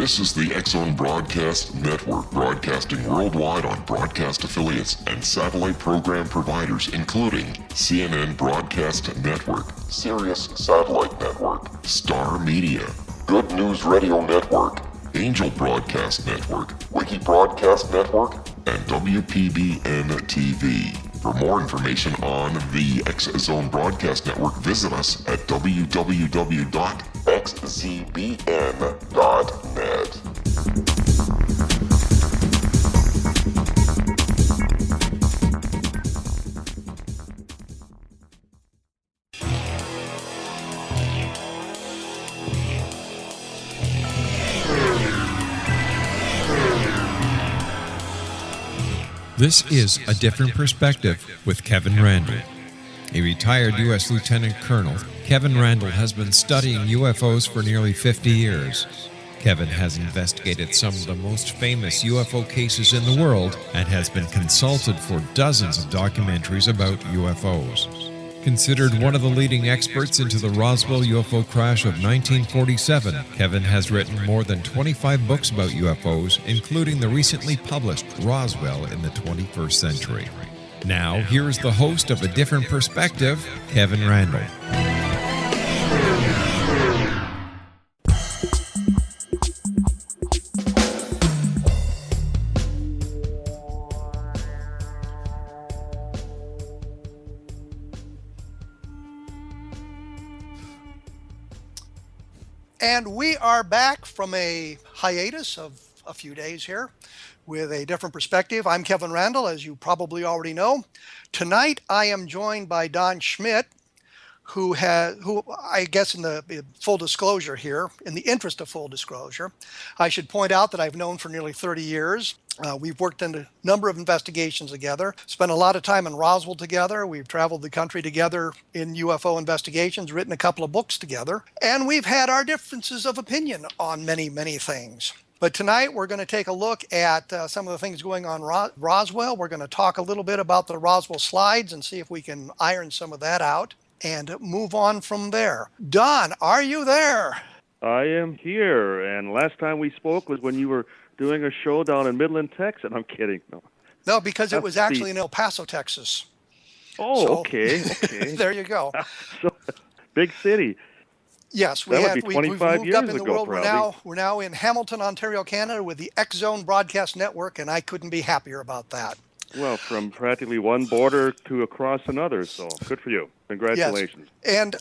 This is the X-Zone Broadcast Network, broadcasting worldwide on broadcast affiliates and satellite program providers, including CNN Broadcast Network, Sirius Satellite Network, Star Media, Good News Radio Network, Angel Broadcast Network, Wiki Broadcast Network, and WPBN TV. For more information on the X-Zone Broadcast Network, visit us at www.xzbn.net. This is A Different Perspective with Kevin Randle. A retired U.S. Lieutenant Colonel, Kevin Randle has been studying UFOs for nearly 50 years. Kevin has investigated some of the most famous UFO cases in the world and has been consulted for dozens of documentaries about UFOs. Considered one of the leading experts into the Roswell UFO crash of 1947, Kevin has written more than 25 books about UFOs, including the recently published Roswell in the 21st Century. Now, here is the host of A Different Perspective, Kevin Randle. And we are back from a hiatus of a few days here with A Different Perspective. I'm Kevin Randle, as you probably already know. Tonight, I am joined by Don Schmitt, who I guess in the full disclosure here, in the interest of full disclosure, I should point out that I've known for nearly 30 years. We've worked in a number of investigations together, spent a lot of time in Roswell together. We've traveled the country together in UFO investigations, written a couple of books together, and we've had our differences of opinion on many, many things. But tonight we're going to take a look at some of the things going on Roswell. We're going to talk a little bit about the Roswell slides and see if we can iron some of that out and move on from there. Don, are you there? I am here, and last time we spoke was when you were doing a show down in Midland, Texas. I'm kidding. No, because it was actually in El Paso, Texas. Oh, So, okay. There you go. So, big city. Yes, We've moved years up in the ago, world. probably. We're now in Hamilton, Ontario, Canada, with the X-Zone Broadcast Network, and I couldn't be happier about that. Well, from practically one border to across another, so good for you. Congratulations. Yes. And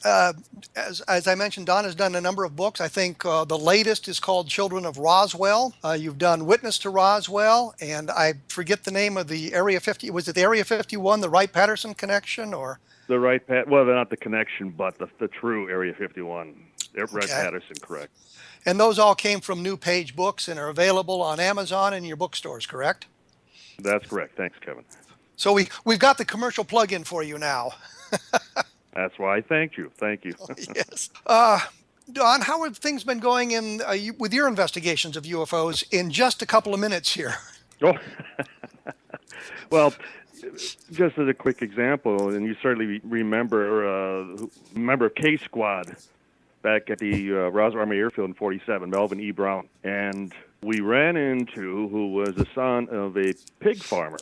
as I mentioned, Don has done a number of books. I think the latest is called Children of Roswell. You've done Witness to Roswell, and I forget the name of the Area 50. Was it the Area 51, the Wright-Patterson connection, or? The well, not the connection, but the true Area 51. Wright-Patterson, correct. And those all came from New Page Books and are available on Amazon and your bookstores, correct? That's correct. Thanks, Kevin. So we've got the commercial plug-in for you now. That's why I thanked you. Thank you. Yes. Don, how have things been going with your investigations of UFOs in just a couple of minutes here? Oh, well, just as a quick example, and you certainly remember K Squad back at the Roswell Army Airfield in 47, Melvin E. Brown. And we ran into who was the son of a pig farmer.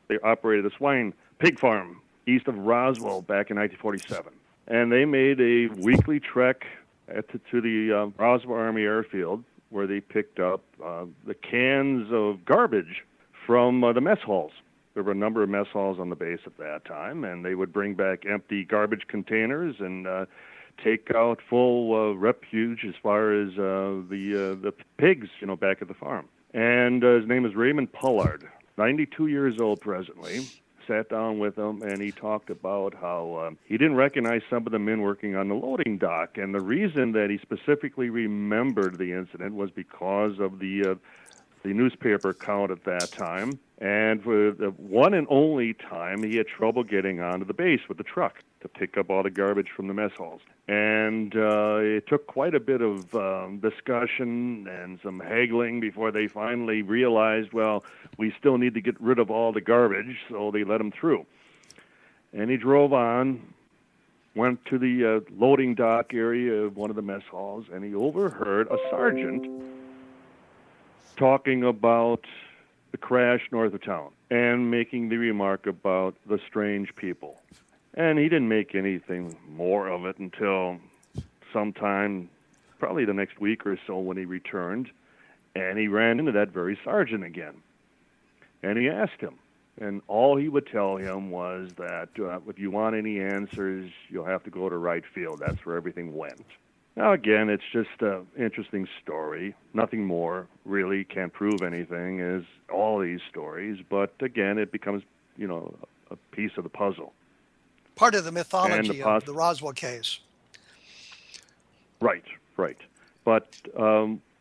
They operated a swine pig farm east of Roswell back in 1947. And they made a weekly trek to the Roswell Army Airfield where they picked up the cans of garbage from the mess halls. There were a number of mess halls on the base at that time, and they would bring back empty garbage containers and take out full refuge as far as the pigs, back at the farm. And his name is Raymond Pollard, 92 years old presently. Sat down with him, and he talked about how he didn't recognize some of the men working on the loading dock. And the reason that he specifically remembered the incident was because of the newspaper count at that time. And for the one and only time, he had trouble getting onto the base with the truck to pick up all the garbage from the mess halls. And it took quite a bit of discussion and some haggling before they finally realized, well, we still need to get rid of all the garbage, so they let him through. And he drove on, went to the loading dock area of one of the mess halls, and he overheard a sergeant talking about the crash north of town and making the remark about the strange people. And he didn't make anything more of it until sometime, probably the next week or so, when he returned, and he ran into that very sergeant again. And he asked him, and all he would tell him was that if you want any answers, you'll have to go to right field. That's where everything went. Now, again, it's just an interesting story. Nothing more, really, can't prove anything, as all these stories. But, again, it becomes, a piece of the puzzle. Part of the mythology of the Roswell case. Right. But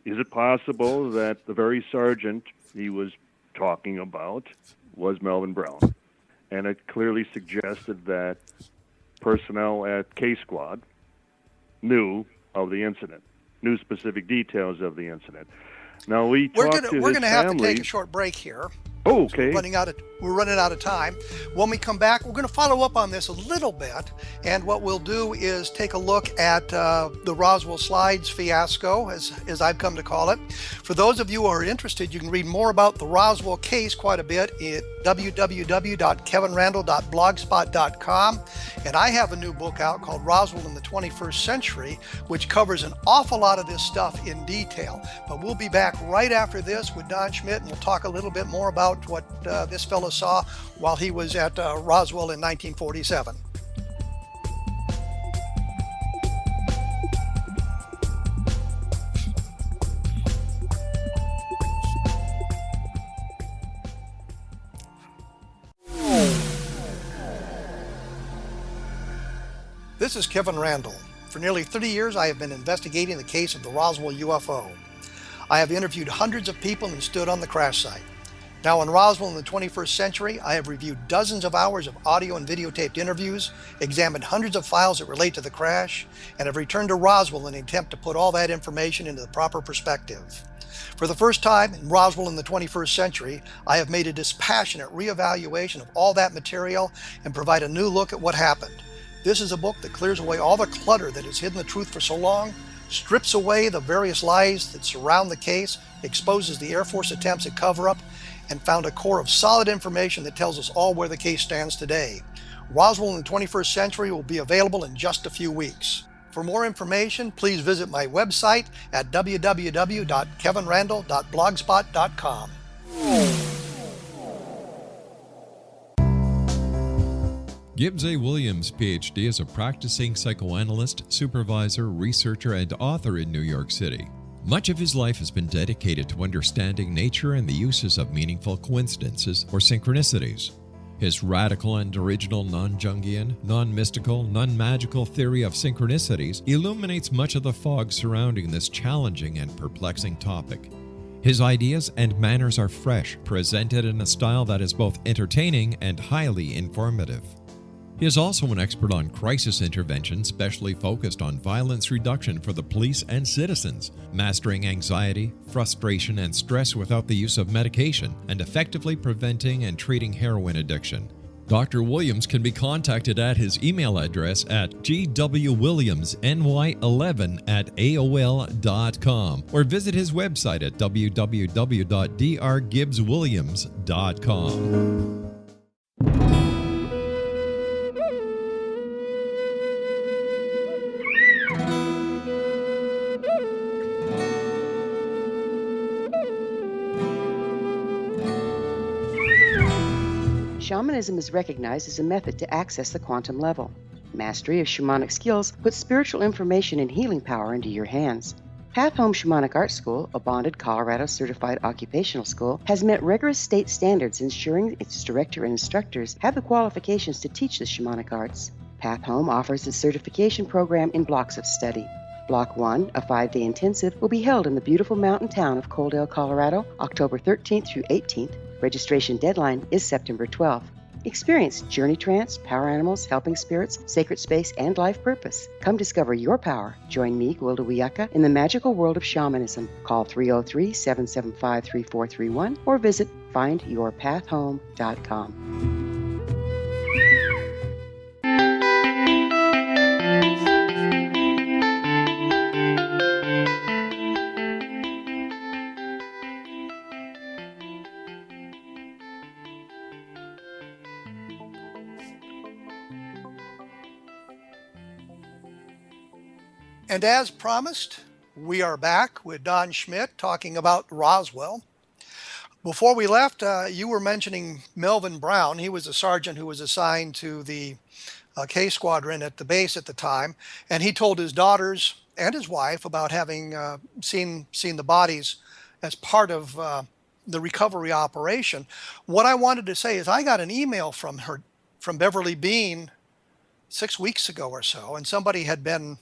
is it possible that the very sergeant he was talking about was Melvin Brown? And it clearly suggested that personnel at K Squad knew of the incident, knew specific details of the incident. Now we're going to have to take a short break here. Oh, okay. We're running out of time. When we come back, we're going to follow up on this a little bit, and what we'll do is take a look at the Roswell slides fiasco, as I've come to call it. For those of you who are interested, you can read more about the Roswell case quite a bit at www.kevinrandle.blogspot.com, and I have a new book out called Roswell in the 21st Century, which covers an awful lot of this stuff in detail. But we'll be back right after this with Don Schmitt, and we'll talk a little bit more about what this fellow saw while he was at Roswell in 1947. This is Kevin Randle. For nearly 30 years, I have been investigating the case of the Roswell UFO. I have interviewed hundreds of people and stood on the crash site. Now in Roswell in the 21st Century, I have reviewed dozens of hours of audio and videotaped interviews, examined hundreds of files that relate to the crash, and have returned to Roswell in an attempt to put all that information into the proper perspective. For the first time in Roswell in the 21st Century, I have made a dispassionate reevaluation of all that material and provide a new look at what happened. This is a book that clears away all the clutter that has hidden the truth for so long, strips away the various lies that surround the case, exposes the Air Force attempts at cover-up, and found a core of solid information that tells us all where the case stands today. Roswell in the 21st Century will be available in just a few weeks. For more information, please visit my website at www.kevinrandle.blogspot.com. Gibbs A. Williams, Ph.D., is a practicing psychoanalyst, supervisor, researcher, and author in New York City. Much of his life has been dedicated to understanding nature and the uses of meaningful coincidences or synchronicities. His radical and original non-Jungian, non-mystical, non-magical theory of synchronicities illuminates much of the fog surrounding this challenging and perplexing topic. His ideas and manners are fresh, presented in a style that is both entertaining and highly informative. He is also an expert on crisis intervention, specially focused on violence reduction for the police and citizens, mastering anxiety, frustration, and stress without the use of medication, and effectively preventing and treating heroin addiction. Dr. Williams can be contacted at his email address at gwwilliamsny11@aol.com or visit his website at www.drgibbswilliams.com. Shamanism is recognized as a method to access the quantum level. Mastery of shamanic skills puts spiritual information and healing power into your hands. Path Home Shamanic Art School, a bonded Colorado certified occupational school, has met rigorous state standards, ensuring its director and instructors have the qualifications to teach the shamanic arts. Path Home offers its certification program in blocks of study. Block 1, a 5-day intensive, will be held in the beautiful mountain town of Coaldale, Colorado, October 13th through 18th. Registration deadline is September 12th. Experience journey trance, power animals, helping spirits, sacred space, and life purpose. Come discover your power. Join me, Gwilda Wiyaka, in the magical world of shamanism. Call 303-775-3431 or visit findyourpathhome.com. And as promised, we are back with Don Schmitt talking about Roswell. Before we left, you were mentioning Melvin Brown. He was a sergeant who was assigned to the K Squadron at the base at the time, and he told his daughters and his wife about having seen the bodies as part of the recovery operation. What I wanted to say is I got an email from Beverly Bean 6 weeks ago or so, and somebody had been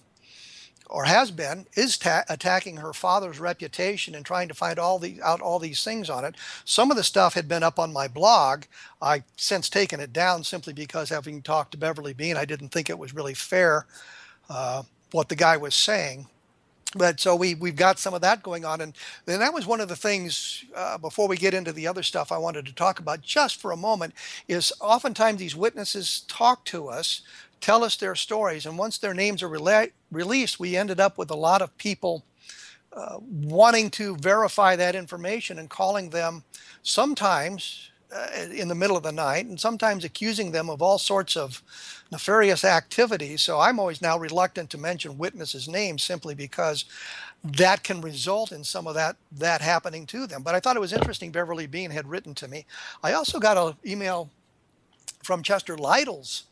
or is attacking her father's reputation and trying to find all these things on it. Some of the stuff had been up on my blog. I since taken it down simply because, having talked to Beverly Bean, I didn't think it was really fair what the guy was saying. But so we've got some of that going on, and that was one of the things. Before we get into the other stuff, I wanted to talk about just for a moment is oftentimes these witnesses talk to us, tell us their stories, and once their names are released, we ended up with a lot of people wanting to verify that information and calling them sometimes in the middle of the night, and sometimes accusing them of all sorts of nefarious activities. So I'm always now reluctant to mention witnesses' names simply because that can result in some of that happening to them. But I thought it was interesting Beverly Bean had written to me. I also got an email from Chester Lytle's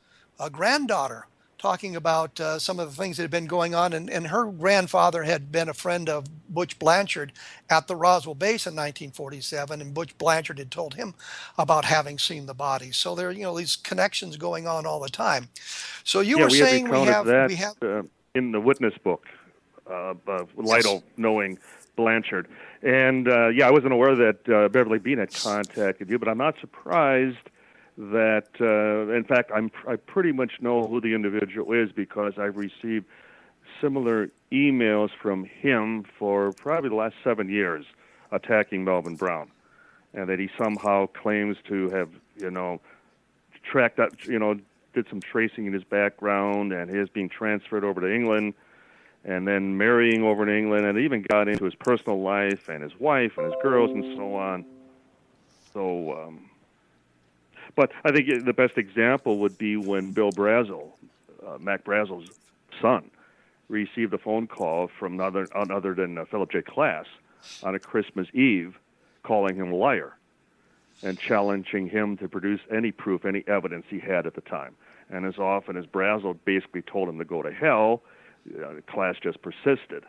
granddaughter talking about some of the things that had been going on. And her grandfather had been a friend of Butch Blanchard at the Roswell base in 1947. And Butch Blanchard had told him about having seen the bodies. So there are, these connections going on all the time. So you were saying we have in the witness book, Lytle knowing Blanchard. And I wasn't aware that Beverly Bean had contacted you, but I'm not surprised that, in fact, I pretty much know who the individual is because I've received similar emails from him for probably the last 7 years attacking Melvin Brown, and that he somehow claims to have, tracked up, did some tracing in his background, and his being transferred over to England, and then marrying over in England, and even got into his personal life and his wife and his girls and so on. So, but I think the best example would be when Bill Brazel, Mac Brazel's son, received a phone call from none other than Philip J. Klass on a Christmas Eve, calling him a liar and challenging him to produce any proof, any evidence he had at the time. And as often as Brazel basically told him to go to hell, Klass just persisted.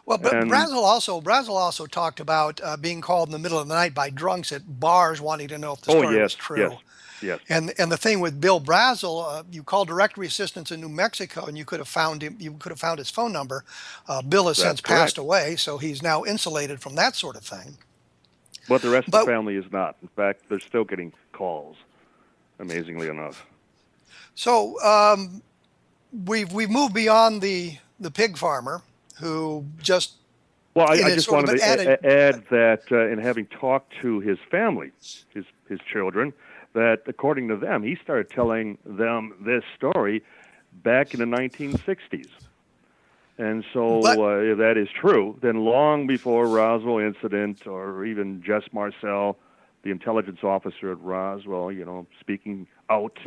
Well, but Brazel also talked about being called in the middle of the night by drunks at bars wanting to know if the story was true. Yes. And the thing with Bill Brazel, you called directory assistance in New Mexico, and you could have found him. You could have found his phone number. Bill has since passed away, so he's now insulated from that sort of thing. But the rest of the family is not. In fact, they're still getting calls, amazingly enough. So we've moved beyond the pig farmer who just. Well, I just wanted to add that in having talked to his family, his children, that according to them, he started telling them this story back in the 1960s. And so if that is true, then long before Roswell incident or even Jess Marcel, the intelligence officer at Roswell, speaking out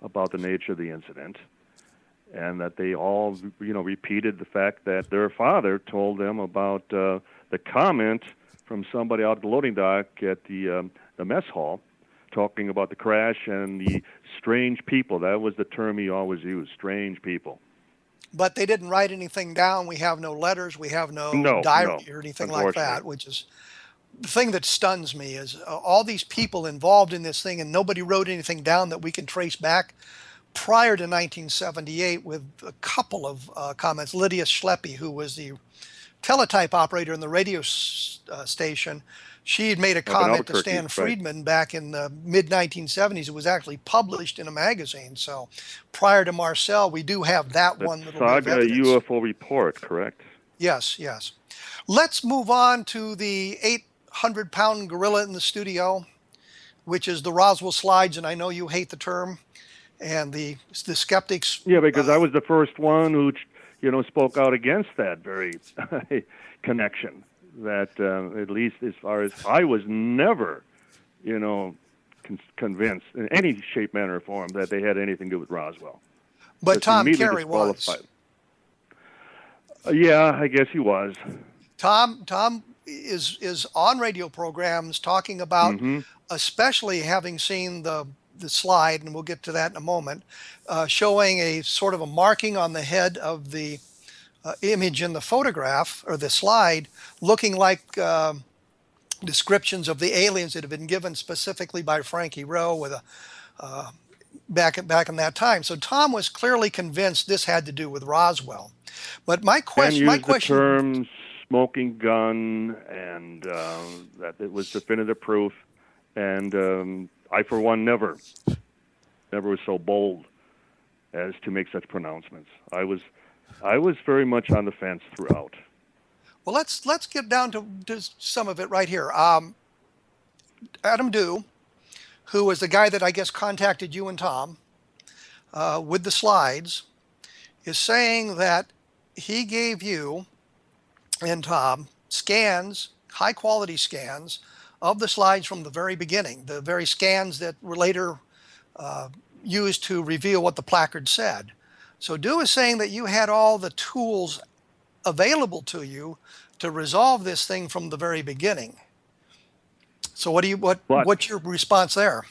about the nature of the incident, and that they all, repeated the fact that their father told them about the comment from somebody out at the loading dock at the mess hall, talking about the crash and the strange people. That was the term he always used, strange people. But they didn't write anything down. We have no letters. We have no diary or anything like that, which is the thing that stuns me is all these people involved in this thing, and nobody wrote anything down that we can trace back prior to 1978 with a couple of comments. Lydia Schleppe, who was the teletype operator in the radio station, she had made a comment to Stan Friedman back in the mid-1970s. It was actually published in a magazine. So prior to Marcel, we do have that one little bit of evidence. UFO report, correct? Yes. Let's move on to the 800-pound gorilla in the studio, which is the Roswell slides, and I know you hate the term. And the skeptics. Yeah, because I was the first one who, spoke out against that very connection. That at least as far as I was never, convinced in any shape, manner, or form that they had anything to do with Roswell. But Tom Carey was. Yeah, I guess he was. Tom is on radio programs talking about, Hmm. especially having seen the slide, and we'll get to that in a moment, showing a sort of a marking on the head of the image in the photograph or the slide, looking like descriptions of the aliens that have been given specifically by Frankie Rowe with a back in that time. So Tom was clearly convinced this had to do with Roswell. But my And question, used the term smoking gun, and that it was definitive proof. And I, for one, never was so bold as to make such pronouncements. I was very much on the fence throughout. well, let's get down to some of it right here. Adam Dew, who was the guy that I guess contacted you and Tom with the slides, is saying that he gave you and Tom scans, high quality scans of the slides from the very beginning, the very scans that were later used to reveal what the placard said. So Dew is saying that you had all the tools available to you to resolve this thing from the very beginning. So what's your response there?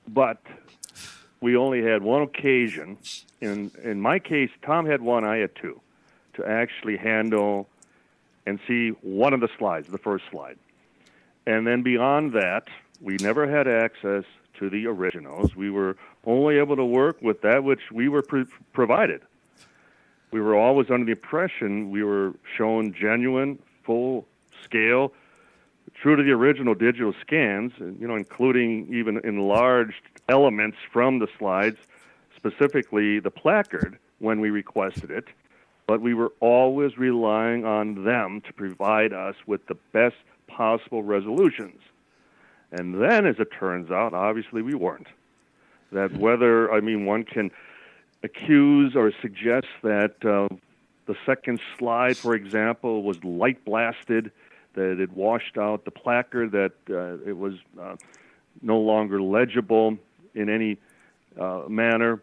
But we only had one occasion. In my case, Tom had one, I had two, to actually handle and see one of the slides, the first slide. And then beyond that, we never had access to the originals. We were only able to work with that which we were provided. We were always under the impression we were shown genuine, full scale, true to the original digital scans, including even enlarged elements from the slides, specifically the placard when we requested it. But we were always relying on them to provide us with the best possible resolutions. And then, as it turns out, obviously we weren't. That one can accuse or suggest that the second slide, for example, was light blasted, that it washed out the placard, that it was no longer legible in any manner,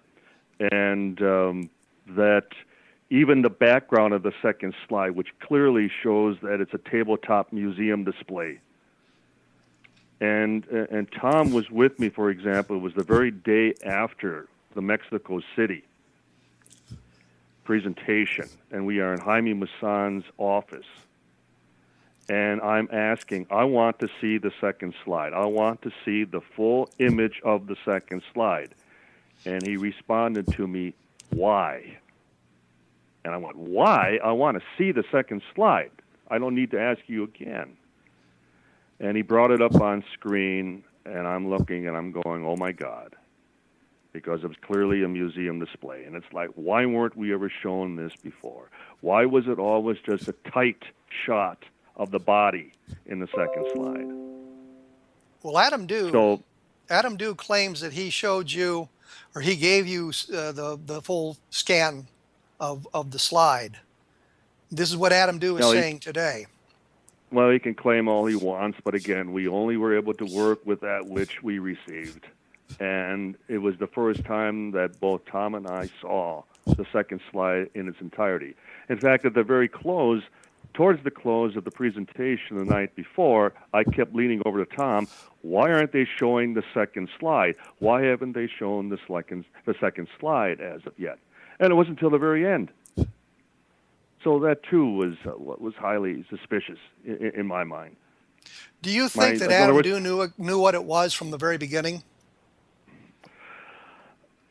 and that even the background of the second slide, which clearly shows that it's a tabletop museum display. And Tom was with me, for example. It was the very day after the Mexico City presentation, and we are in Jaime Maussan's office. And I'm asking, I want to see the second slide. I want to see the full image of the second slide. And he responded to me, why? And I went, why? I want to see the second slide. I don't need to ask you again. And he brought it up on screen, and I'm looking, and I'm going, oh, my God, because it was clearly a museum display. And it's like, why weren't we ever shown this before? Why was it always just a tight shot of the body in the second slide? Well, Adam Dew claims that he showed you, or he gave you the full scan of the slide. This is what Adam Dew is saying today. Well, he can claim all he wants, but again, we only were able to work with that which we received. And it was the first time that both Tom and I saw the second slide in its entirety. In fact, at the very close, towards the close of the presentation the night before, I kept leaning over to Tom, why aren't they showing the second slide? Why haven't they shown the second slide as of yet? And it wasn't until the very end. So that, too, was highly suspicious in my mind. Do you think that Adam Dew knew what it was from the very beginning?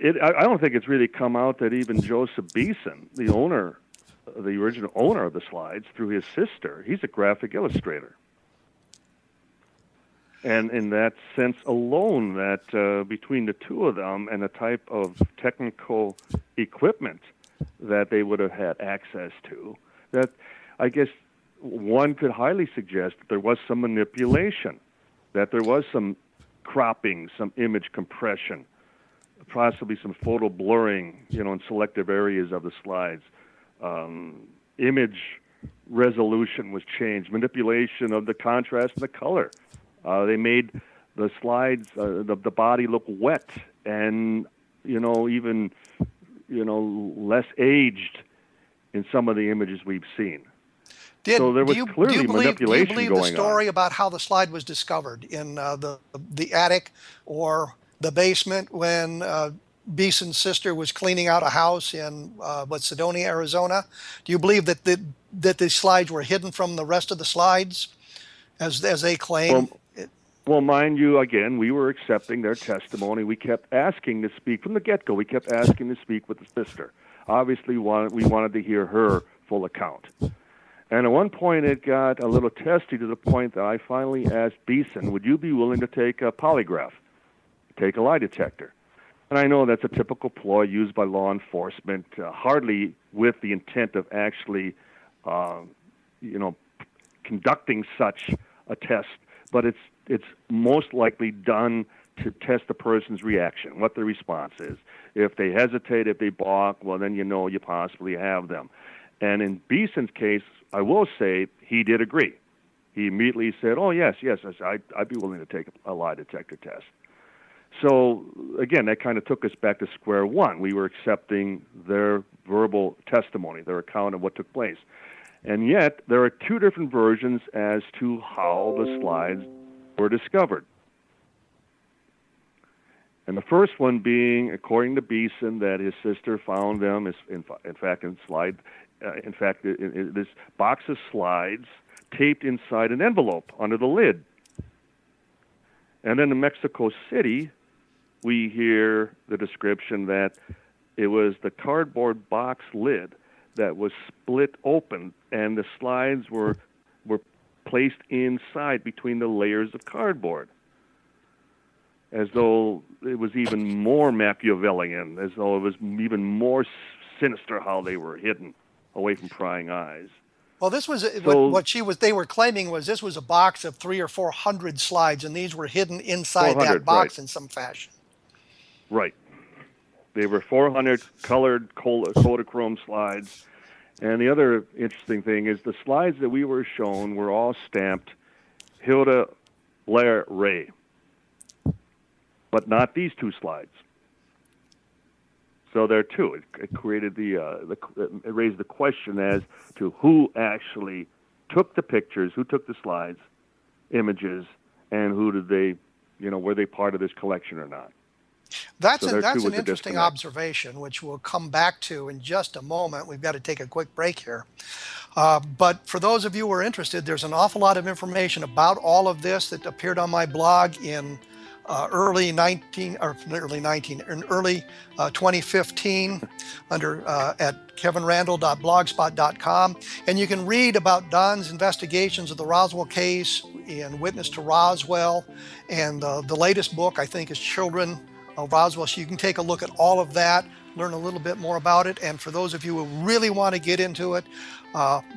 I don't think it's really come out that even Joseph Beeson, the original owner of the slides, through his sister, he's a graphic illustrator. And in that sense alone, that between the two of them and the type of technical equipment that they would have had access to, that I guess one could highly suggest that there was some manipulation, that there was some cropping, some image compression, possibly some photo blurring, in selective areas of the slides. Image resolution was changed, manipulation of the contrast and the color. They made the slides, the body look wet and, even less aged in some of the images we've seen. Do So there was clearly you manipulation believe going the story on. about how the slide was discovered in the attic or the basement when Beeson's sister was cleaning out a house in Sedonia, Arizona? Do you believe that the slides were hidden from the rest of the slides, as they claim? Well, mind you, again, we were accepting their testimony. We kept asking to speak from the get-go. We kept asking to speak with the sister. Obviously, we wanted to hear her full account. And at one point, it got a little testy to the point that I finally asked Beeson, would you be willing to take a polygraph, take a lie detector? And I know that's a typical ploy used by law enforcement, hardly with the intent of actually, conducting such a test, but it's most likely done to test the person's reaction, what the response is. If they hesitate, if they balk, well, then you possibly have them. And in Beeson's case, I will say he did agree. He immediately said, oh, yes, I'd be willing to take a lie detector test. So, again, that kind of took us back to square one. We were accepting their verbal testimony, their account of what took place. And yet, there are two different versions as to how the slides were discovered. And the first one being, according to Beeson, that his sister found them, in this box of slides taped inside an envelope under the lid. And then in Mexico City, we hear the description that it was the cardboard box lid that was split open, and the slides were placed inside between the layers of cardboard, as though it was even more Machiavellian, as though it was even more sinister how they were hidden away from prying eyes. Well, this was they were claiming was this was a box of 300 or 400 slides, and these were hidden inside that box in some fashion. Right. They were 400 colored Kodachrome slides. And the other interesting thing is the slides that we were shown were all stamped Hilda Blair Ray, but not these two slides. So there too, it created it raised the question as to who actually took the pictures, who took the slides, images, and who did they, were they part of this collection or not? That's an interesting observation, which we'll come back to in just a moment. We've got to take a quick break here. But for those of you who are interested, there's an awful lot of information about all of this that appeared on my blog in early 2015 under at kevinrandle.blogspot.com. And you can read about Don's investigations of the Roswell case and Witness to Roswell. And the latest book, I think, is Children of Roswell. So you can take a look at all of that, learn a little bit more about it. And for those of you who really want to get into it,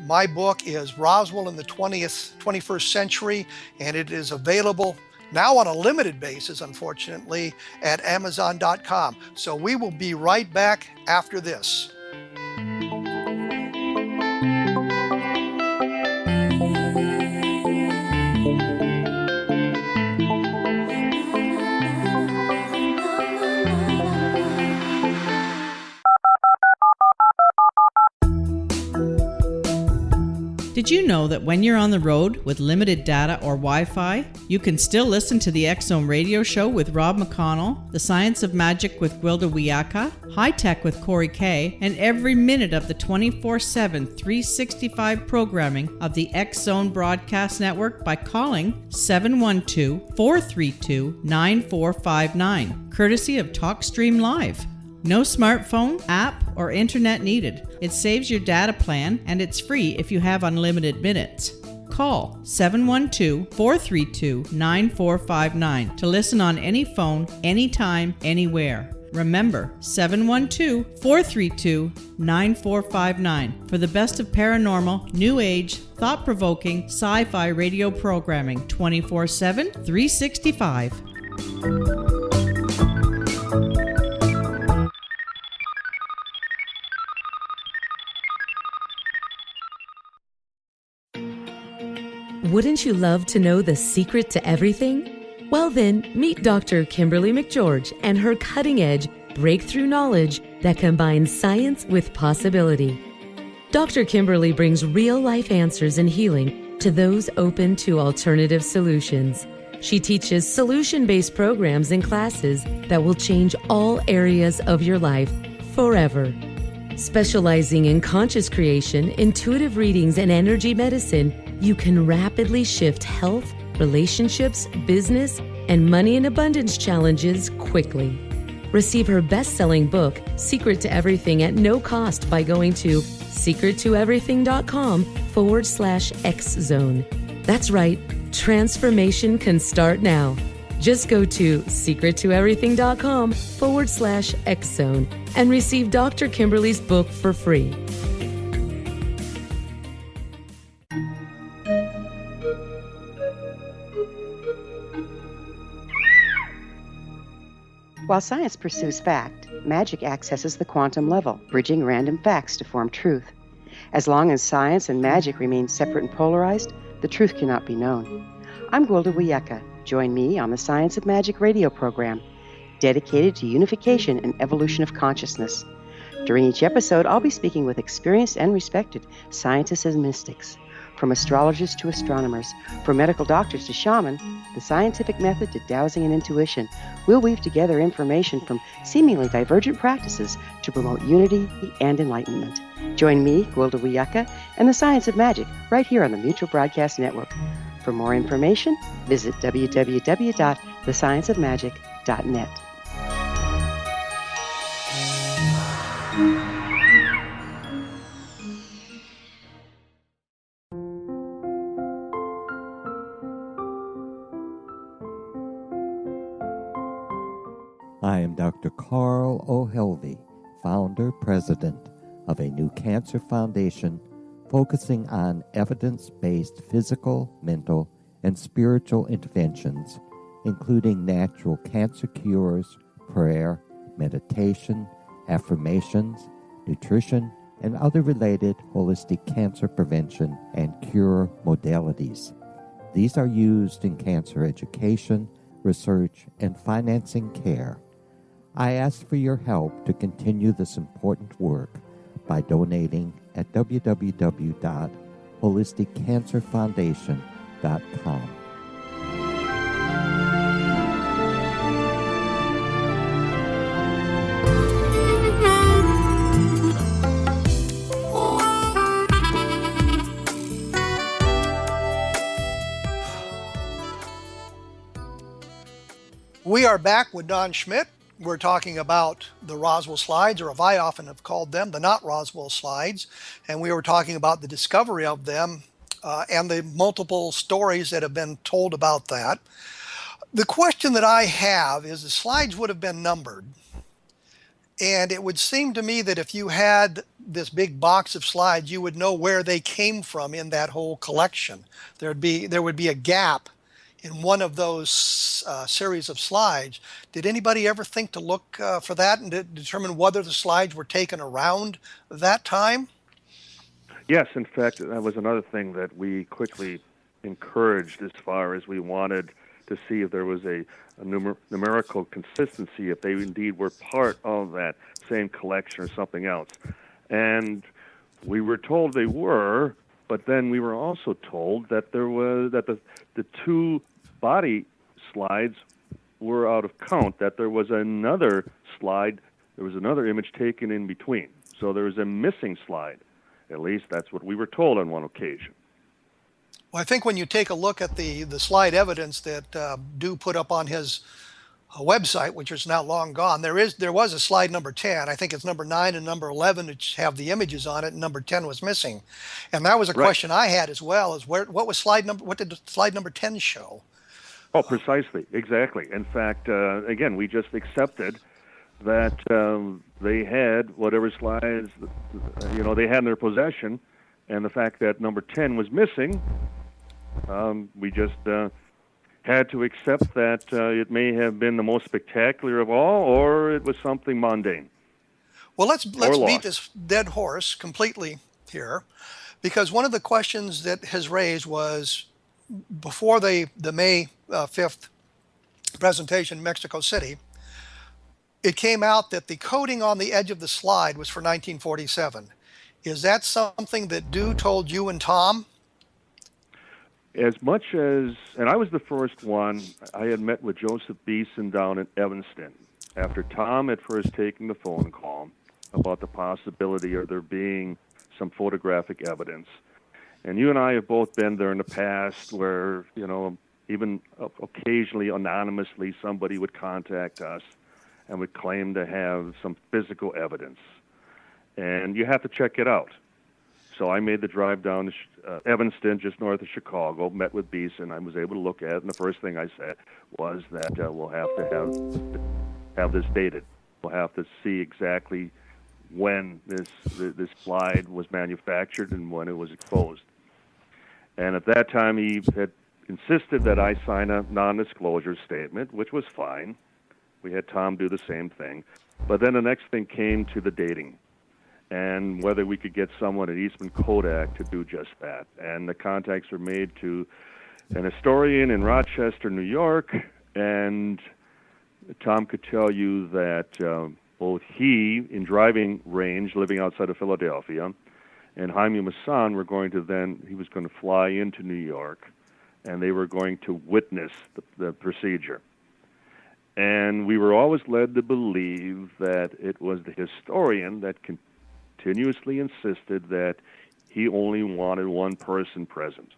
my book is Roswell in the 21st Century, and it is available now on a limited basis, unfortunately, at Amazon.com. So we will be right back after this. Did you know that when you're on the road with limited data or Wi-Fi, you can still listen to the X-Zone radio show with Rob McConnell, The Science of Magic with Gwilda Wiyaka, High Tech with Corey Kay, and every minute of the 24/7, 365 programming of the X-Zone Broadcast Network by calling 712-432-9459, courtesy of TalkStream Live. No smartphone, app, or internet needed. It saves your data plan, and it's free if you have unlimited minutes. Call 712-432-9459 to listen on any phone, anytime, anywhere. Remember, 712-432-9459 for the best of paranormal, new age, thought-provoking, sci-fi radio programming 24/7, 365. Wouldn't you love to know the secret to everything? Well then, meet Dr. Kimberly McGeorge and her cutting-edge breakthrough knowledge that combines science with possibility. Dr. Kimberly brings real-life answers and healing to those open to alternative solutions. She teaches solution-based programs and classes that will change all areas of your life forever. Specializing in conscious creation, intuitive readings, and energy medicine, you can rapidly shift health, relationships, business, and money and abundance challenges quickly. Receive her best-selling book, Secret to Everything, at no cost by going to secrettoeverything.com/X-Zone. That's right, transformation can start now. Just go to secrettoeverything.com/X-Zone and receive Dr. Kimberly's book for free. While science pursues fact, magic accesses the quantum level, bridging random facts to form truth. As long as science and magic remain separate and polarized, the truth cannot be known. I'm Gwilda Wiyaka. Join me on the Science of Magic radio program, dedicated to unification and evolution of consciousness. During each episode, I'll be speaking with experienced and respected scientists and mystics. From astrologers to astronomers, from medical doctors to shaman, the scientific method to dowsing and intuition, we'll weave together information from seemingly divergent practices to promote unity and enlightenment. Join me, Gwilda Wiyaka, and the Science of Magic right here on the Mutual Broadcast Network. For more information, visit www.thescienceofmagic.net. I am Dr. Carl O'Helvey, founder, president of a new cancer foundation focusing on evidence-based physical, mental, and spiritual interventions, including natural cancer cures, prayer, meditation, affirmations, nutrition, and other related holistic cancer prevention and cure modalities. These are used in cancer education, research, and financing care. I ask for your help to continue this important work by donating at www.holisticcancerfoundation.com. We are back with Don Schmitt. We're talking about the Roswell slides, or as I often have called them, the not Roswell slides. And we were talking about the discovery of them and the multiple stories that have been told about that. The question that I have is the slides would have been numbered. And it would seem to me that if you had this big box of slides, you would know where they came from in that whole collection. There would be a gap in one of those series of slides. Did anybody ever think to look for that and to determine whether the slides were taken around that time? Yes, in fact, that was another thing that we quickly encouraged as far as we wanted to see if there was a numerical consistency, if they indeed were part of that same collection or something else. And we were told they were, but then we were also told that the two body slides were out of count, that there was another slide, there was another image taken in between. So there was a missing slide. At least that's what we were told on one occasion. Well, I think when you take a look at the slide evidence that Dew put up on his website, which is now long gone, there was a slide number 10. I think it's number 9 and number 11 which have the images on it, and number 10 was missing. And that was a question I had as well, is what did slide number 10 show? Oh, precisely, exactly. In fact, again, we just accepted that they had whatever slides they had in their possession, and the fact that number 10 was missing, we just had to accept that it may have been the most spectacular of all, or it was something mundane. Well, let's beat this dead horse completely here, because one of the questions that has raised was before the May 5th presentation in Mexico City, it came out that the coding on the edge of the slide was for 1947. Is that something that Dew told you and Tom? As much as, and I was the first one, I had met with Joseph Beeson down in Evanston after Tom had first taken the phone call about the possibility of there being some photographic evidence. And you and I have both been there in the past where, even occasionally anonymously somebody would contact us and would claim to have some physical evidence. And you have to check it out. So I made the drive down to Evanston, just north of Chicago, met with Beeson. I was able to look at it, and the first thing I said was that we'll have to have this dated. We'll have to see exactly when this slide was manufactured and when it was exposed. And at that time, he had insisted that I sign a non-disclosure statement, which was fine. We had Tom do the same thing. But then the next thing came to the dating and whether we could get someone at Eastman Kodak to do just that. And the contacts were made to an historian in Rochester, New York, and Tom could tell you that both he, in driving range, living outside of Philadelphia, and Jaime Masson he was going to fly into New York, and they were going to witness the procedure. And we were always led to believe that it was the historian that continuously insisted that he only wanted one person present,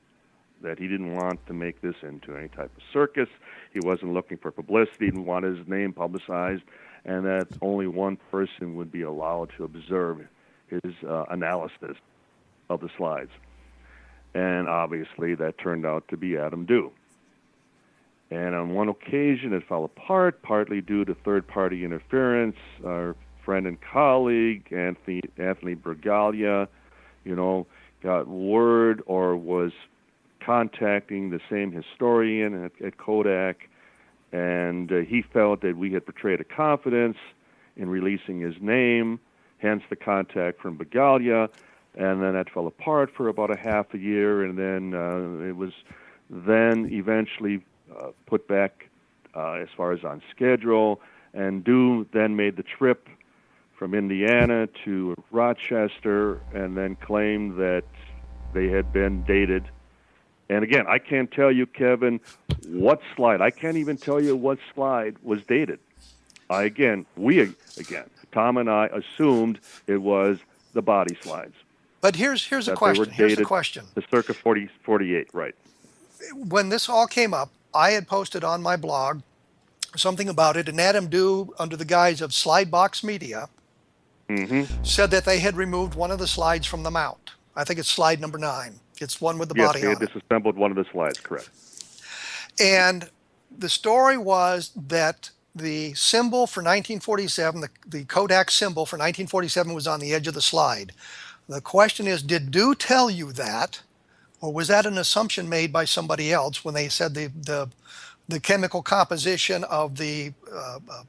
that he didn't want to make this into any type of circus. He wasn't looking for publicity, he didn't want his name publicized, and that only one person would be allowed to observe his analysis of the slides. And obviously that turned out to be Adam Dew. And on one occasion it fell apart, partly due to third-party interference. Our friend and colleague, Anthony Bragalia, got word or was contacting the same historian at Kodak, and he felt that we had betrayed a confidence in releasing his name, hence the contact from Bragalia, and then that fell apart for about a half a year, and then it was then eventually put back as far as on schedule, and Dew then made the trip from Indiana to Rochester and then claimed that they had been dated. And again, I can't tell you, Kevin, what slide. I can't even tell you what slide was dated. Tom and I assumed it was the body slides. But here's a question. Here's a question. The circa 48, right. When this all came up, I had posted on my blog something about it, and Adam Dew, under the guise of Slidebox Media, said that they had removed one of the slides from the mount. I think it's slide number 9. It's one with the body on it. Yes, they had disassembled one of the slides, correct. And the story was that the symbol for 1947, the Kodak symbol for 1947 was on the edge of the slide. The question is, did Dew tell you that, or was that an assumption made by somebody else when they said the chemical composition of the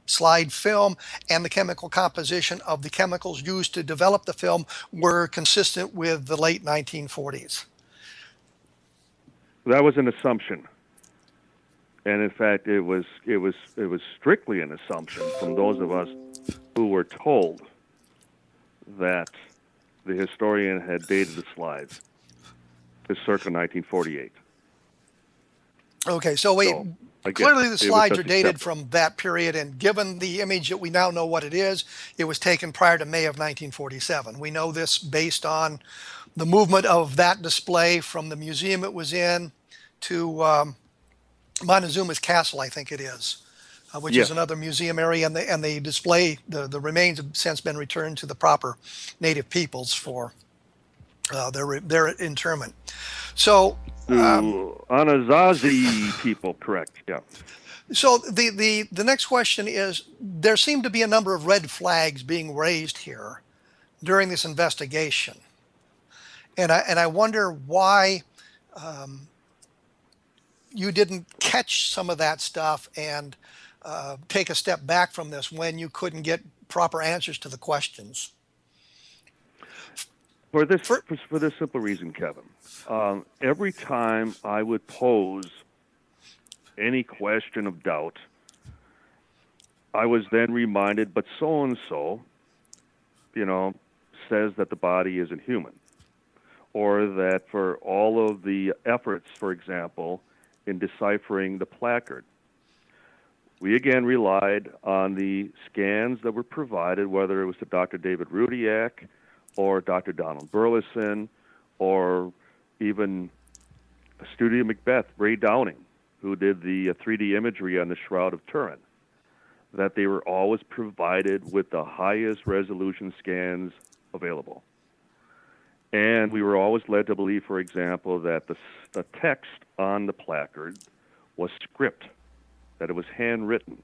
slide film and the chemical composition of the chemicals used to develop the film were consistent with the late 1940s? That was an assumption. And in fact, it was strictly an assumption from those of us who were told that the historian had dated the slides to circa 1948. Okay, so clearly the slides are dated from that period, and given the image that we now know what it is was taken prior to May of 1947. We know this based on the movement of that display from the museum it was in to Montezuma's Castle, I think it is, which is another museum area, and the display, the remains have since been returned to the proper native peoples for their interment. So Anasazi people, correct? Yeah. So the next question is: there seem to be a number of red flags being raised here during this investigation, and I wonder why you didn't catch some of that stuff and take a step back from this when you couldn't get proper answers to the questions. For this simple reason, Kevin, every time I would pose any question of doubt, I was then reminded, but so-and-so, says that the body isn't human, or that for all of the efforts, for example, in deciphering the placard, we again relied on the scans that were provided, whether it was to Dr. David Rudiak or Dr. Donald Burleson, or even Studio Macbeth, Ray Downing, who did the 3D imagery on the Shroud of Turin, that they were always provided with the highest resolution scans available. And we were always led to believe, for example, that the text on the placard was script, that it was handwritten.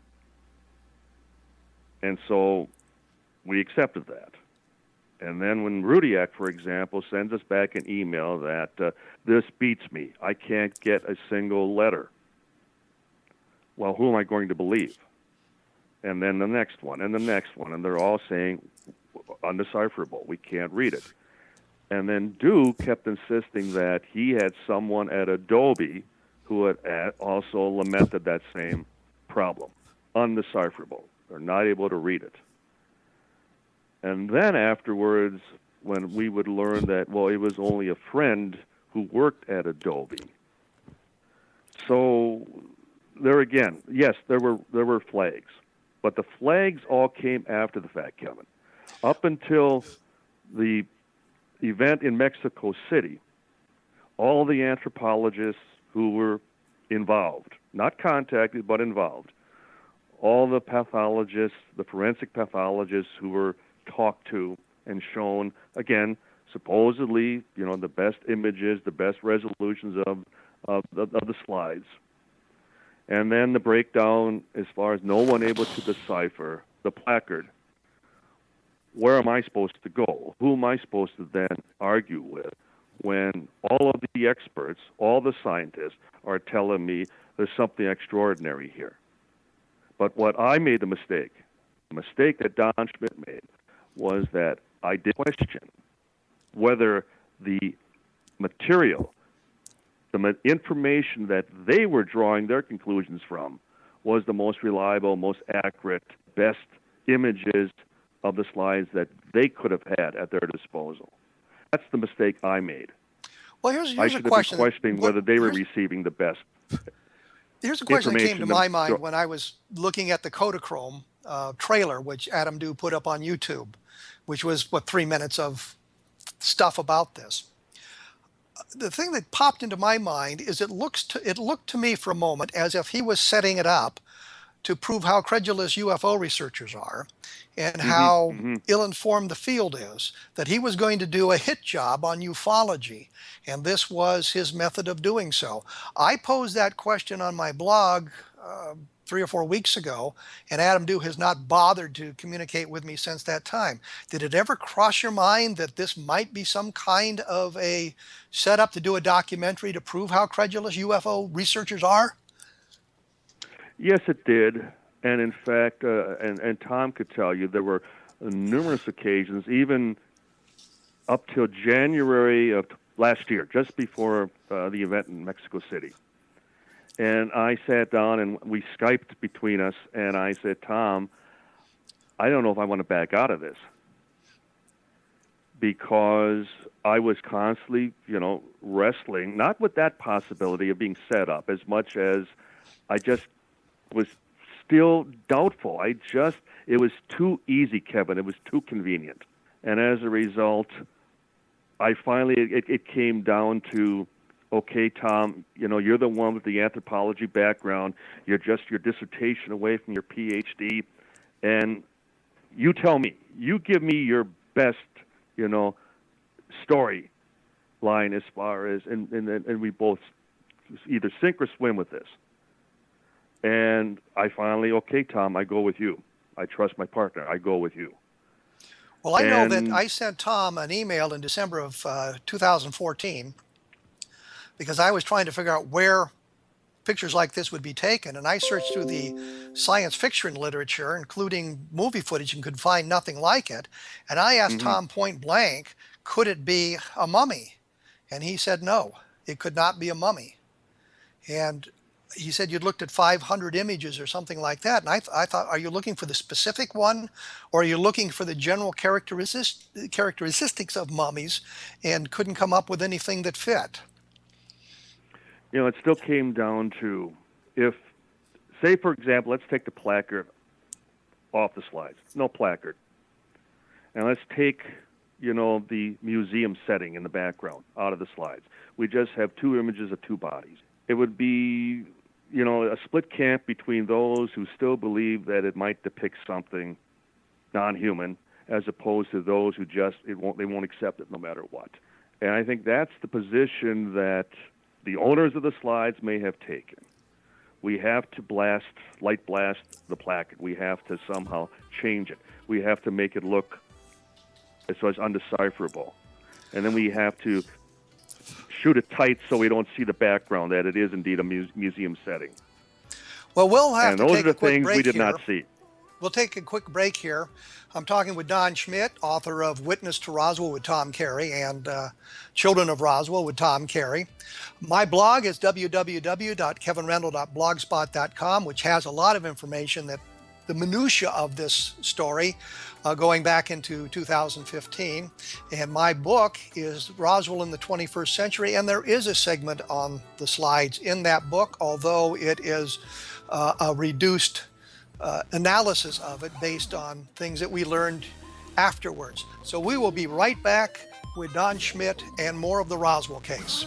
And so we accepted that. And then when Rudiak, for example, sends us back an email that this beats me, I can't get a single letter. Well, who am I going to believe? And then the next one, and the next one, and they're all saying undecipherable, we can't read it. And then Dew kept insisting that he had someone at Adobe who had also lamented that same problem, undecipherable. They're not able to read it. And then afterwards, when we would learn that, well, it was only a friend who worked at Adobe. So there again, yes, there were flags, but the flags all came after the fact, Kevin. Up until the event in Mexico City, all the anthropologists who were involved, not contacted, but involved, all the pathologists, the forensic pathologists who were talked to and shown, again, supposedly, the best images, the best resolutions of the slides. And then the breakdown as far as no one able to decipher the placard. Where am I supposed to go? Who am I supposed to then argue with when all of the experts, all the scientists are telling me there's something extraordinary here? But what I made the mistake that Don Schmitt made, was that I did question whether the material, the information that they were drawing their conclusions from, was the most reliable, most accurate, best images of the slides that they could have had at their disposal. That's the mistake I made. Well, here's I a should question. have been questioning whether they were receiving the best. Here's a question that came to my mind when I was looking at the Kodachrome trailer, which Adam Dew put up on YouTube, which was, 3 minutes of stuff about this. The thing that popped into my mind is it looked to me for a moment as if he was setting it up to prove how credulous UFO researchers are and how ill-informed the field is, that he was going to do a hit job on ufology, and this was his method of doing so. I posed that question on my blog 3 or 4 weeks ago, and Adam Dew has not bothered to communicate with me since that time. Did it ever cross your mind that this might be some kind of a setup to do a documentary to prove how credulous UFO researchers are? Yes, it did. And in fact, and Tom could tell you, there were numerous occasions, even up till January of last year, just before the event in Mexico City. And I sat down and we Skyped between us, and I said, Tom, I don't know if I want to back out of this, because I was constantly, wrestling, not with that possibility of being set up, as much as I just was still doubtful. It was too easy, Kevin. It was too convenient. And as a result, I finally, it came down to, okay, Tom, you're the one with the anthropology background. You're just your dissertation away from your PhD. And you tell me, you give me your best, story line as far as, and we both either sink or swim with this. And I finally, okay, Tom, I go with you. I trust my partner. I go with you. Well, I know that I sent Tom an email in December of 2014 because I was trying to figure out where pictures like this would be taken. And I searched through the science fiction literature, including movie footage, and could find nothing like it. And I asked Tom point blank, could it be a mummy? And he said, no, it could not be a mummy. And he said you'd looked at 500 images or something like that. And I thought, are you looking for the specific one, or are you looking for the general characteristics of mummies and couldn't come up with anything that fit? It still came down to, if, say, for example, let's take the placard off the slides. No placard. And let's take, the museum setting in the background out of the slides. We just have two images of two bodies. It would be, a split camp between those who still believe that it might depict something non-human, as opposed to those who they won't accept it no matter what. And I think that's the position that the owners of the slides may have taken. We have to light blast the placard. We have to somehow change it. We have to make it look so it's undecipherable. And then we have to shoot it tight so we don't see the background, that it is indeed a museum setting. Well, we'll have to take a quick break. And those are the things we did here. Not see. We'll take a quick break here. I'm talking with Don Schmitt, author of Witness to Roswell with Tom Carey and Children of Roswell with Tom Carey. My blog is www.kevinrandle.blogspot.com, which has a lot of information, that the minutia of this story going back into 2015. And my book is Roswell in the 21st Century, and there is a segment on the slides in that book, although it is a reduced analysis of it based on things that we learned afterwards. So we will be right back with Don Schmitt and more of the Roswell case.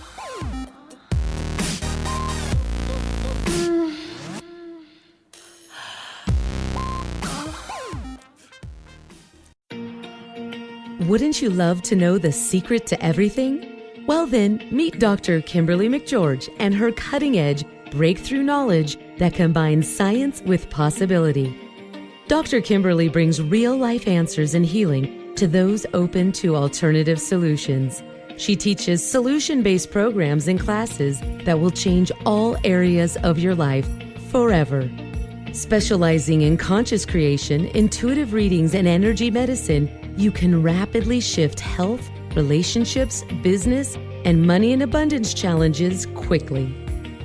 Wouldn't you love to know the secret to everything? Well then, meet Dr. Kimberly McGeorge and her cutting-edge breakthrough knowledge that combines science with possibility. Dr. Kimberly brings real-life answers and healing to those open to alternative solutions. She teaches solution-based programs and classes that will change all areas of your life forever. Specializing in conscious creation, intuitive readings, and energy medicine, you can rapidly shift health, relationships, business, and money and abundance challenges quickly.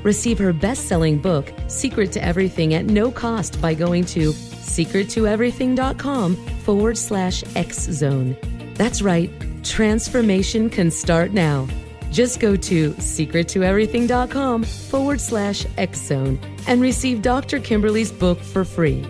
Receive her best-selling book, Secret to Everything, at no cost by going to secrettoeverything.com/X-Zone. That's right, transformation can start now. Just go to secrettoeverything.com/X-Zone and receive Dr. Kimberly's book for free.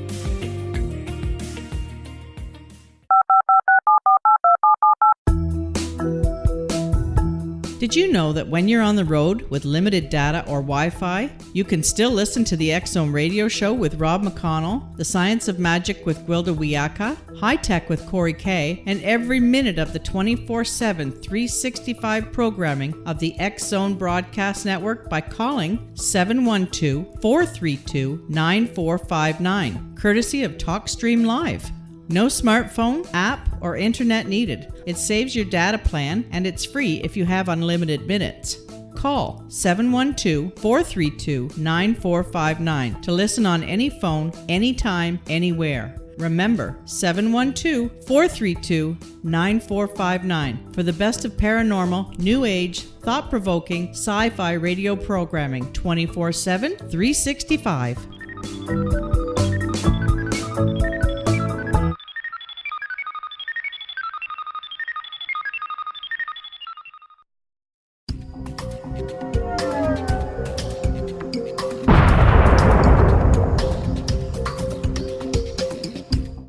Did you know that when you're on the road with limited data or Wi-Fi, you can still listen to the X-Zone radio show with Rob McConnell, The Science of Magic with Gwilda Wiyaka, High Tech with Corey Kay, and every minute of the 24/7, 365 programming of the X-Zone Broadcast Network by calling 712-432-9459, courtesy of TalkStream Live. No smartphone, app, or internet needed. It saves your data plan, and it's free if you have unlimited minutes. Call 712-432-9459 to listen on any phone, anytime, anywhere. Remember, 712-432-9459 for the best of paranormal, new age, thought-provoking, sci-fi radio programming 24/7, 365.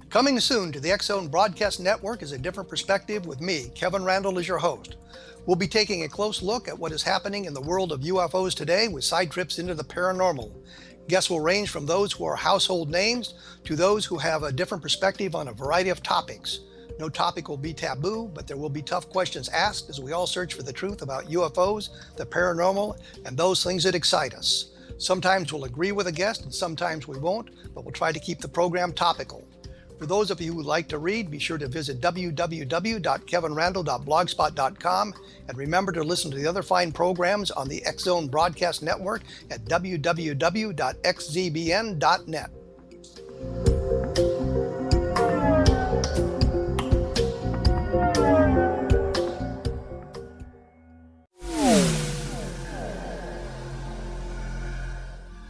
Coming soon to the X-Zone Broadcast Network is A Different Perspective with me, Kevin Randle, as your host. We'll be taking a close look at what is happening in the world of UFOs today with side trips into the paranormal. Guests will range from those who are household names to those who have a different perspective on a variety of topics. No topic will be taboo, but there will be tough questions asked as we all search for the truth about UFOs, the paranormal, and those things that excite us. Sometimes we'll agree with a guest and sometimes we won't, but we'll try to keep the program topical. For those of you who would like to read, be sure to visit www.kevinrandle.blogspot.com and remember to listen to the other fine programs on the X-Zone Broadcast Network at www.xzbn.net.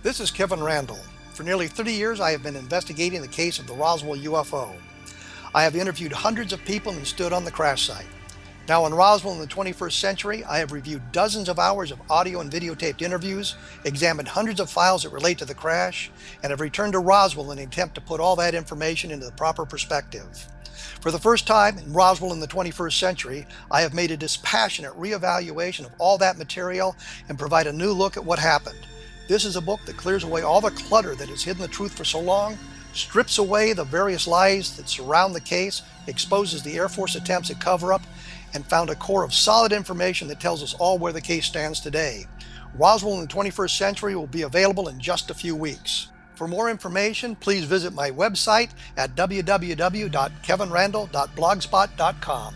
This is Kevin Randle. For nearly 30 years, I have been investigating the case of the Roswell UFO. I have interviewed hundreds of people and stood on the crash site. Now in Roswell in the 21st century, I have reviewed dozens of hours of audio and videotaped interviews, examined hundreds of files that relate to the crash, and have returned to Roswell in an attempt to put all that information into the proper perspective. For the first time in Roswell in the 21st century, I have made a dispassionate reevaluation of all that material and provide a new look at what happened. This is a book that clears away all the clutter that has hidden the truth for so long, strips away the various lies that surround the case, exposes the Air Force attempts at cover-up, and found a core of solid information that tells us all where the case stands today. Roswell in the 21st century will be available in just a few weeks. For more information, please visit my website at www.kevinrandle.blogspot.com.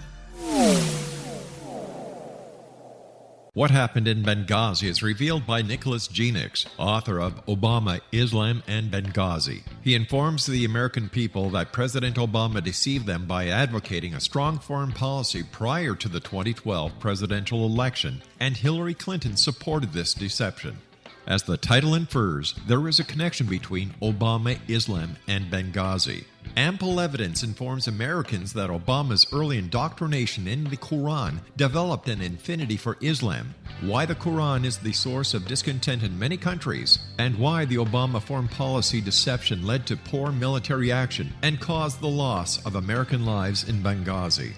What happened in Benghazi is revealed by Nicholas Genix, author of Obama, Islam, and Benghazi. He informs the American people that President Obama deceived them by advocating a strong foreign policy prior to the 2012 presidential election, and Hillary Clinton supported this deception. As the title infers, there is a connection between Obama, Islam, and Benghazi. Ample evidence informs Americans that Obama's early indoctrination in the Quran developed an affinity for Islam, why the Quran is the source of discontent in many countries, and why the Obama foreign policy deception led to poor military action and caused the loss of American lives in Benghazi.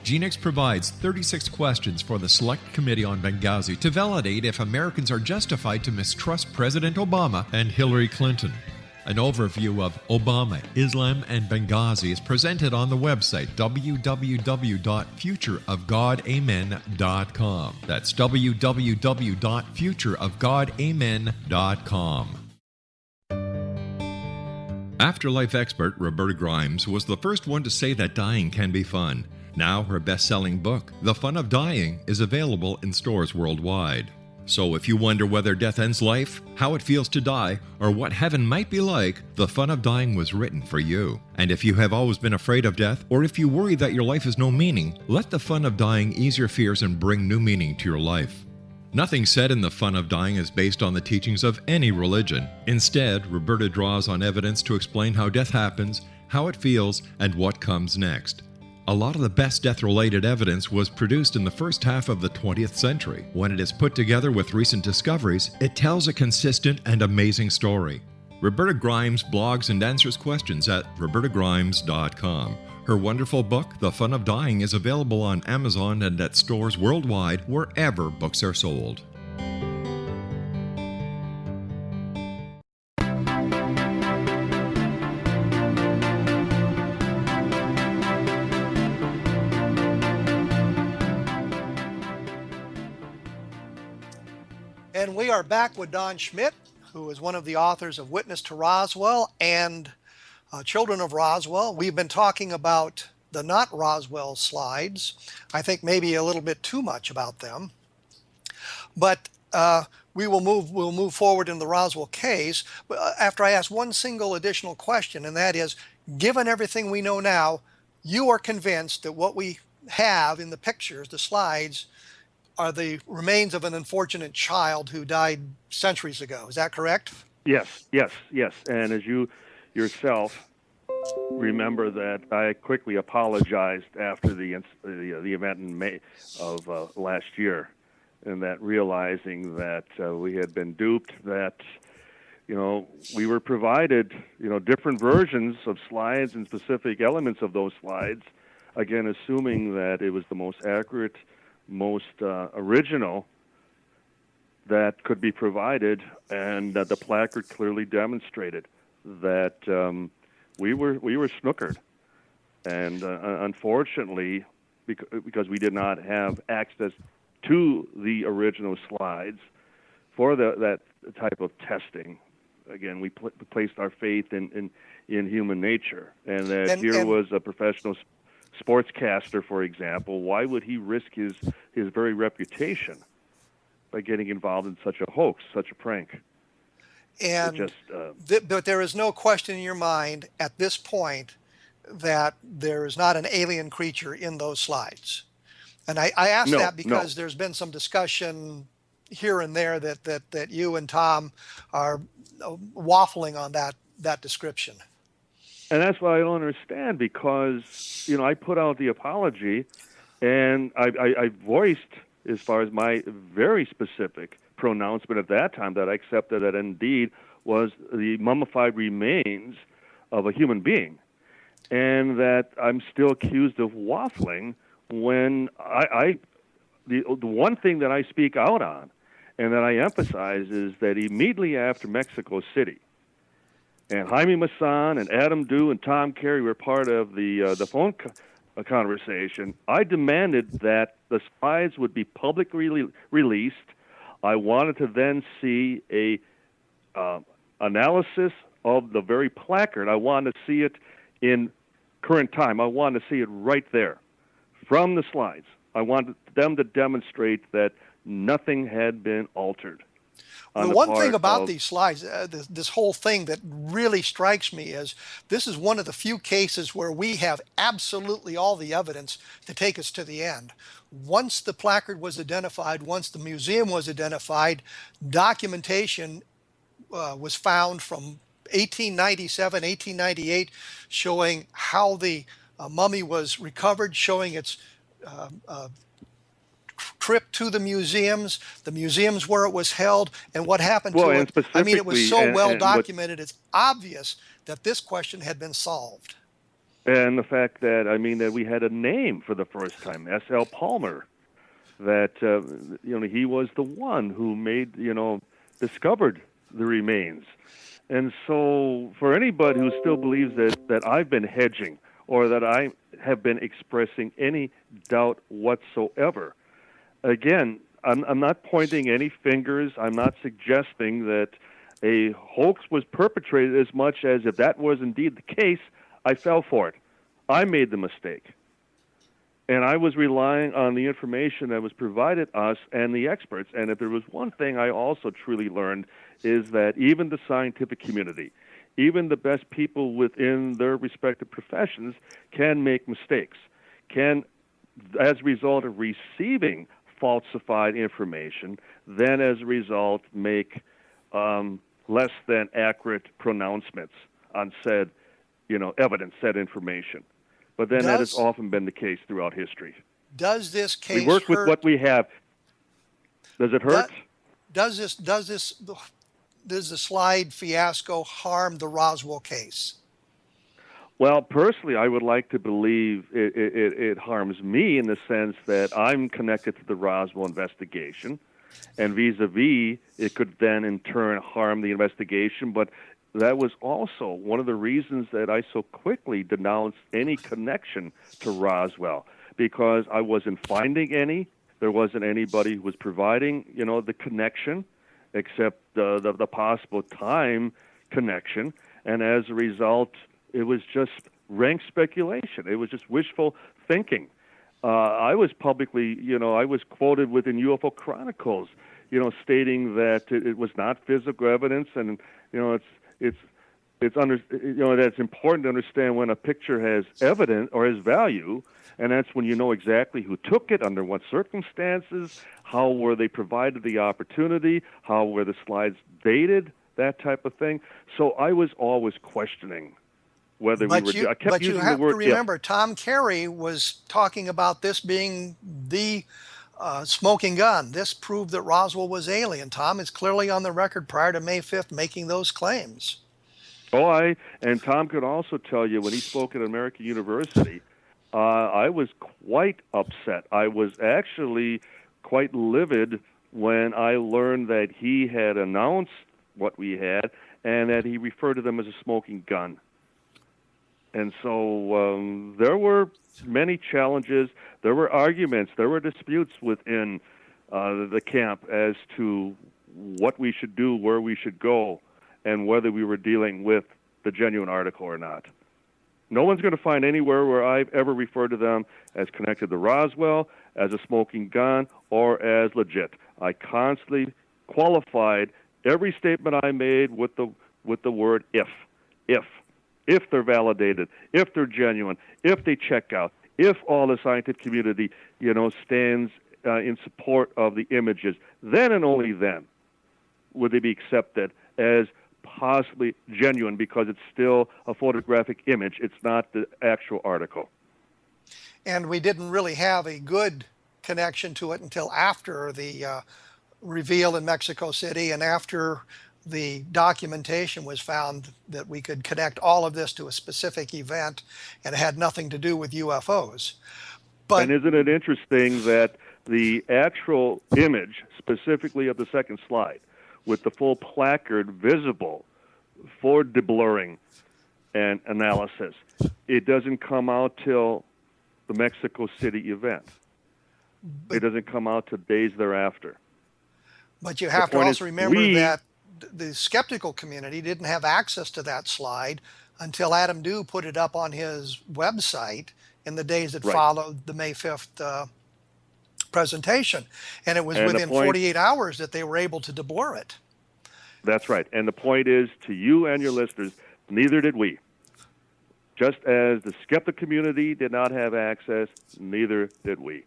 Genix provides 36 questions for the Select Committee on Benghazi to validate if Americans are justified to mistrust President Obama and Hillary Clinton. An overview of Obama, Islam, and Benghazi is presented on the website www.futureofgodamen.com. That's www.futureofgodamen.com. Afterlife expert Roberta Grimes was the first one to say that dying can be fun. Now her best-selling book, The Fun of Dying, is available in stores worldwide. So if you wonder whether death ends life, how it feels to die, or what heaven might be like, The Fun of Dying was written for you. And if you have always been afraid of death, or if you worry that your life has no meaning, let The Fun of Dying ease your fears and bring new meaning to your life. Nothing said in The Fun of Dying is based on the teachings of any religion. Instead, Roberta draws on evidence to explain how death happens, how it feels, and what comes next. A lot of the best death-related evidence was produced in the first half of the 20th century. When it is put together with recent discoveries, it tells a consistent and amazing story. Roberta Grimes blogs and answers questions at robertagrimes.com. Her wonderful book, The Fun of Dying, is available on Amazon and at stores worldwide wherever books are sold. And we are back with Don Schmitt, who is one of the authors of Witness to Roswell and Children of Roswell. We've been talking about the not Roswell slides. I think maybe a little bit too much about them. But we'll move forward in the Roswell case after I ask one single additional question, and that is, given everything we know now, you are convinced that what we have in the pictures, the slides, are the remains of an unfortunate child who died centuries ago. Is that correct? Yes. And as you yourself remember that I quickly apologized after the event in May of last year, and that realizing that we had been duped, that we were provided different versions of slides and specific elements of those slides, again assuming that it was the most accurate, most original that could be provided, and the placard clearly demonstrated that we were snookered, and unfortunately, because we did not have access to the original slides for that type of testing. Again, we placed our faith in human nature, and that was a professional sportscaster, for example. Why would he risk his very reputation by getting involved in such a hoax, such a prank? And but there is no question in your mind at this point that there is not an alien creature in those slides. And I ask that because there's been some discussion here and there that you and Tom are waffling on that description. And that's what I don't understand, because, I put out the apology, and I voiced, as far as my very specific pronouncement at that time, that I accepted that indeed was the mummified remains of a human being, and that I'm still accused of waffling when the one thing that I speak out on and that I emphasize is that immediately after Mexico City, and Jaime Maussan and Adam Dew and Tom Carey were part of the phone conversation, I demanded that the slides would be publicly released. I wanted to then see a analysis of the very placard. I wanted to see it in current time. I wanted to see it right there from the slides. I wanted them to demonstrate that nothing had been altered. The one thing about these slides, this whole thing that really strikes me is this is one of the few cases where we have absolutely all the evidence to take us to the end. Once the placard was identified, once the museum was identified, documentation was found from 1897, 1898, showing how the mummy was recovered, showing its trip to the museums where it was held, and what happened to it. I mean, it was so well documented, it's obvious that this question had been solved. And the fact that, that we had a name for the first time, S.L. Palmer, that, he was the one who discovered the remains. And so for anybody who still believes that I've been hedging or that I have been expressing any doubt whatsoever, again, I'm not pointing any fingers. I'm not suggesting that a hoax was perpetrated, as much as if that was indeed the case, I fell for it. I made the mistake. And I was relying on the information that was provided us and the experts. And if there was one thing I also truly learned, is that even the scientific community, even the best people within their respective professions can make mistakes, can, as a result of receiving falsified information, then as a result make less than accurate pronouncements on said, evidence, said information. But then that has often been the case throughout history. Does this case we work hurt? With what we have. Does it hurt? Does the slide fiasco harm the Roswell case? Well, personally, I would like to believe it harms me in the sense that I'm connected to the Roswell investigation, and vis-a-vis, it could then in turn harm the investigation. But that was also one of the reasons that I so quickly denounced any connection to Roswell, because I wasn't finding any. There wasn't anybody who was providing, the connection, except the possible time connection. And as a result, it was just rank speculation. It was just wishful thinking. I was publicly, I was quoted within UFO Chronicles, stating that it was not physical evidence, and it's that's important to understand when a picture has evidence or has value, and that's when you know exactly who took it, under what circumstances, how were they provided the opportunity, how were the slides dated, that type of thing. So I was always questioning whether we were. I kept using the word. But you have to remember, Tom Carey was talking about this being the smoking gun. This proved that Roswell was alien. Tom is clearly on the record prior to May 5th making those claims. And Tom could also tell you when he spoke at American University, I was quite upset. I was actually quite livid when I learned that he had announced what we had and that he referred to them as a smoking gun. And so there were many challenges. There were arguments. There were disputes within the camp as to what we should do, where we should go, and whether we were dealing with the genuine article or not. No one's going to find anywhere where I've ever referred to them as connected to Roswell, as a smoking gun, or as legit. I constantly qualified every statement I made with the word if. If they're validated, if they're genuine, if they check out, if all the scientific community, stands in support of the images. Then and only then would they be accepted as possibly genuine, because it's still a photographic image. It's not the actual article. And we didn't really have a good connection to it until after the reveal in Mexico City and after the documentation was found that we could connect all of this to a specific event, and it had nothing to do with UFOs. But, and isn't it interesting that the actual image, specifically of the second slide, with the full placard visible for deblurring and analysis, it doesn't come out till the Mexico City event. It doesn't come out till days thereafter. But you have to also remember that the skeptical community didn't have access to that slide until Adam Dew put it up on his website in the days that followed the May 5th presentation. And it was within 48 hours that they were able to deblur it. That's right. And the point is, to you and your listeners, neither did we. Just as the skeptic community did not have access, neither did we.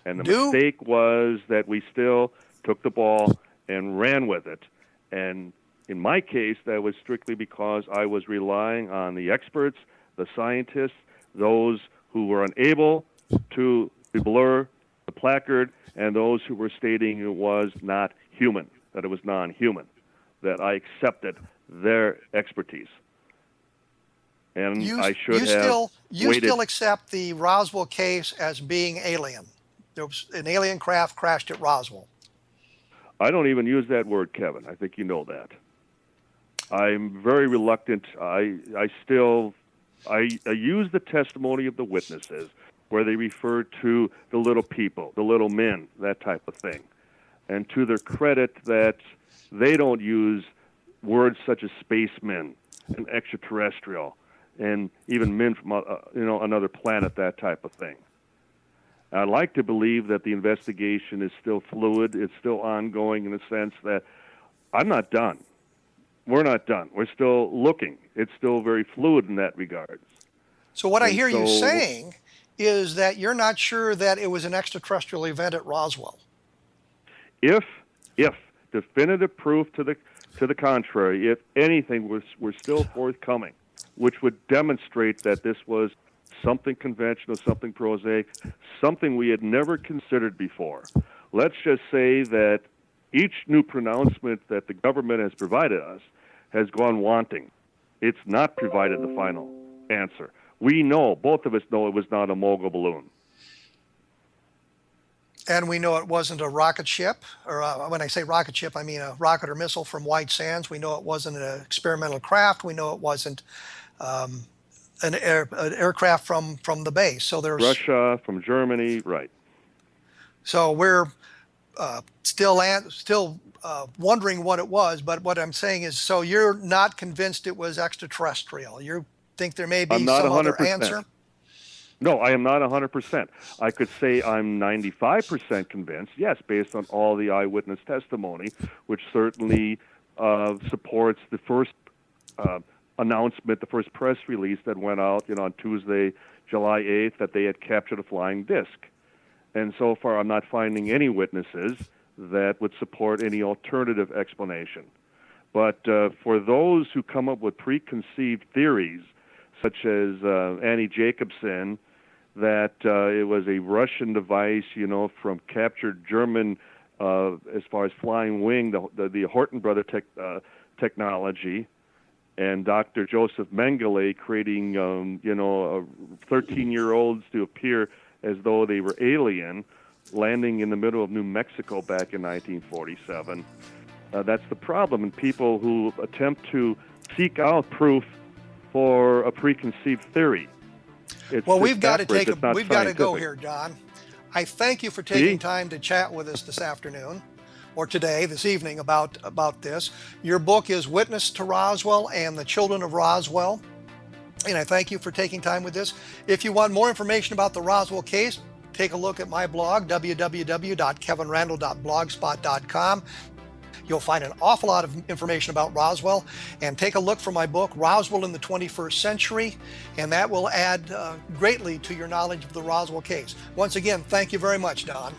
And the mistake was that we still took the ball and ran with it. And in my case, that was strictly because I was relying on the experts, the scientists, those who were unable to deblur the placard, and those who were stating it was not human, that it was non-human, that I accepted their expertise. And I should have You still accept the Roswell case as being alien. There was an alien craft crashed at Roswell. I don't even use that word, Kevin. I think you know that. I'm very reluctant. I use the testimony of the witnesses where they refer to the little people, the little men, that type of thing. And to their credit, that they don't use words such as spacemen and extraterrestrial and even men from another planet, that type of thing. I'd like to believe that the investigation is still fluid. It's still ongoing in the sense that I'm not done. We're not done. We're still looking. It's still very fluid in that regard. So what I hear you saying is that you're not sure that it was an extraterrestrial event at Roswell. If definitive proof to the contrary, if anything were still forthcoming, which would demonstrate that this was something conventional, something prosaic, something we had never considered before. Let's just say that each new pronouncement that the government has provided us has gone wanting. It's not provided the final answer. We know, both of us know, it was not a mogul balloon. And we know it wasn't a rocket ship, or when I say rocket ship, I mean a rocket or missile from White Sands. We know it wasn't an experimental craft. We know it wasn't an aircraft from the base. So there's Russia, from Germany, right. So we're still wondering what it was, but what I'm saying is, so you're not convinced it was extraterrestrial. You think there may be some other answer? No, I am not 100%. I could say I'm 95% convinced, yes, based on all the eyewitness testimony, which certainly supports the first announcement, the first press release that went out, on Tuesday, July 8th, that they had captured a flying disc. And so far, I'm not finding any witnesses that would support any alternative explanation. But for those who come up with preconceived theories, such as Annie Jacobsen, that it was a Russian device, from captured German, as far as flying wing, the Horton brother technology, and Dr. Joseph Mengele creating, 13-year-olds to appear as though they were alien, landing in the middle of New Mexico back in 1947. That's the problem, and people who attempt to seek out proof for a preconceived theory. We've got to go here, John. I thank you for taking time to chat with us this afternoon, or this evening, about this. Your book is Witness to Roswell and the Children of Roswell, and I thank you for taking time with this. If you want more information about the Roswell case, take a look at my blog, www.kevinrandle.blogspot.com. You'll find an awful lot of information about Roswell, and take a look for my book, Roswell in the 21st Century, and that will add greatly to your knowledge of the Roswell case. Once again, thank you very much, Don.